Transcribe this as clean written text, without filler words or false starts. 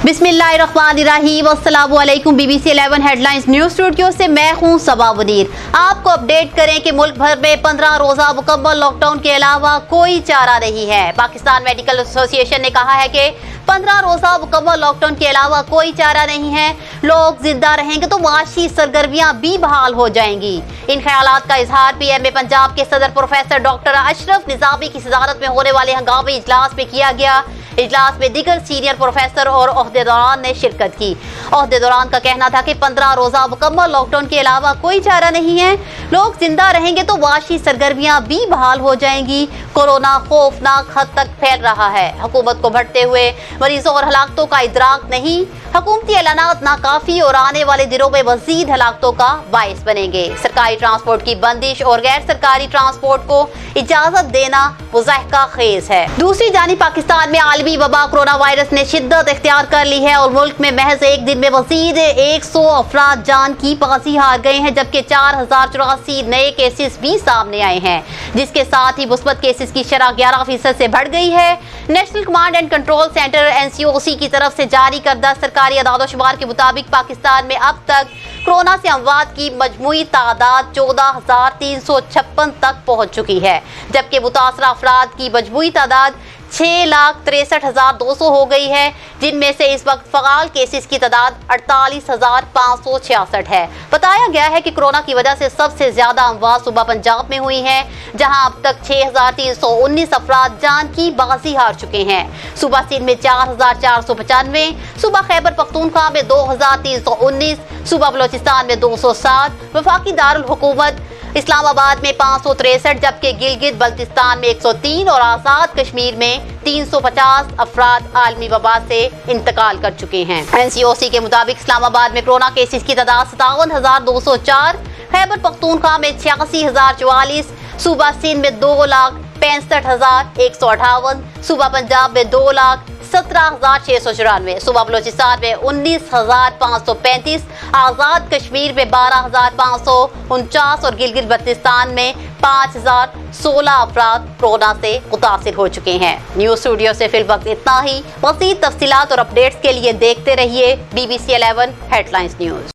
بسم اللہ الرحمن الرحیم، السلام علیکم۔ B B C 11 headlines news studio سے میں ہوں صبا منیر۔ آپ کو اپڈیٹ کریں کہ ملک بھر میں 15 روزہ مکمل لاک ڈاؤن کے علاوہ کوئی چارہ نہیں ہے۔ پاکستان میڈیکل ایسوسی ایشن نے کہا ہے کہ 15 روزہ مکمل لاک ڈاؤن کے علاوہ کوئی چارہ نہیں ہے۔ لوگ زندہ رہیں گے تو معاشی سرگرمیاں بھی بحال ہو جائیں گی۔ ان خیالات کا اظہار پی ایم اے پنجاب کے صدر پروفیسر ڈاکٹر اشرف نظامی کی صدارت میں ہونے والے ہنگامی اجلاس میں کیا گیا۔ اجلاس میں دیگر سینئر پروفیسر اور عہدیداران نے شرکت کی۔ عہدیداران کا کہنا تھا کہ 15 روزہ مکمل لاک ڈاؤن کے علاوہ کوئی چارہ نہیں ہے۔ لوگ زندہ رہیں گے تو معاشی سرگرمیاں بھی بحال ہو جائیں گی۔ کورونا خوفناک حد تک پھیل رہا ہے۔ حکومت کو بڑھتے ہوئے مریضوں اور ہلاکتوں کا ادراک نہیں۔ حکومتی اعلانات ناکافی اور آنے والے دنوں میں مزید ہلاکتوں کا باعث بنیں گے۔ سرکاری ٹرانسپورٹ کی بندش اور غیر سرکاری ٹرانسپورٹ کو اجازت دینا مضحکہ خیز ہے۔ دوسری جانب پاکستان میں عالمی وبا کرونا وائرس نے شدت اختیار کر لی ہے اور ملک میں محض ایک دن میں مزید 100 افراد جان کی بازی ہار گئے ہیں، جبکہ 4084 نئے کیسز بھی سامنے آئے ہیں، جس کے ساتھ ہی مثبت کیسز کی شرح 11% سے بڑھ گئی ہے۔ National command and control centre NCOC کی طرف سے جاری کردہ سرکاری اعداد و شمار کے مطابق پاکستان میں اب تک کورونا سے اموات کی مجموعی تعداد 14,356 تک پہنچ چکی ہے، جبکہ متاثرہ افراد کی مجموعی تعداد 6,63,200 ہو گئی ہے، جن میں سے اس وقت فعال کیسز کی تعداد 48,566 ہے۔ بتایا گیا ہے کہ کورونا کی وجہ سے سب سے زیادہ اموات صوبہ پنجاب میں ہوئی ہیں، جہاں اب تک 6,319 افراد جان کی بازی ہار چکے ہیں۔ صوبہ سندھ میں 4,495، صوبہ خیبر پختونخوا میں 2,319، صوبہ بلوچستان میں 207، وفاقی دارالحکومت اسلام آباد میں 563، جبکہ گلگت بلتستان میں 103 اور آزاد کشمیر میں 350 افراد عالمی وبا سے انتقال کر چکے ہیں۔ NCOC کے مطابق اسلام آباد میں کورونا کیسز کی تعداد 57,204، خیبر پختونخوا میں 86,044، صوبہ سندھ میں 2,65,158، صوبہ پنجاب میں 2,17,694، صوبہ بلوچستان میں 19,535، آزاد کشمیر میں 12,549 اور گلگت بلتستان میں 5,016 افراد کورونا سے متاثر ہو چکے ہیں۔ نیوز اسٹوڈیو سے فی الوقت اتنا ہی۔ مزید تفصیلات اور اپڈیٹس کے لیے دیکھتے رہیے BBC 11 ہیڈ لائنز نیوز۔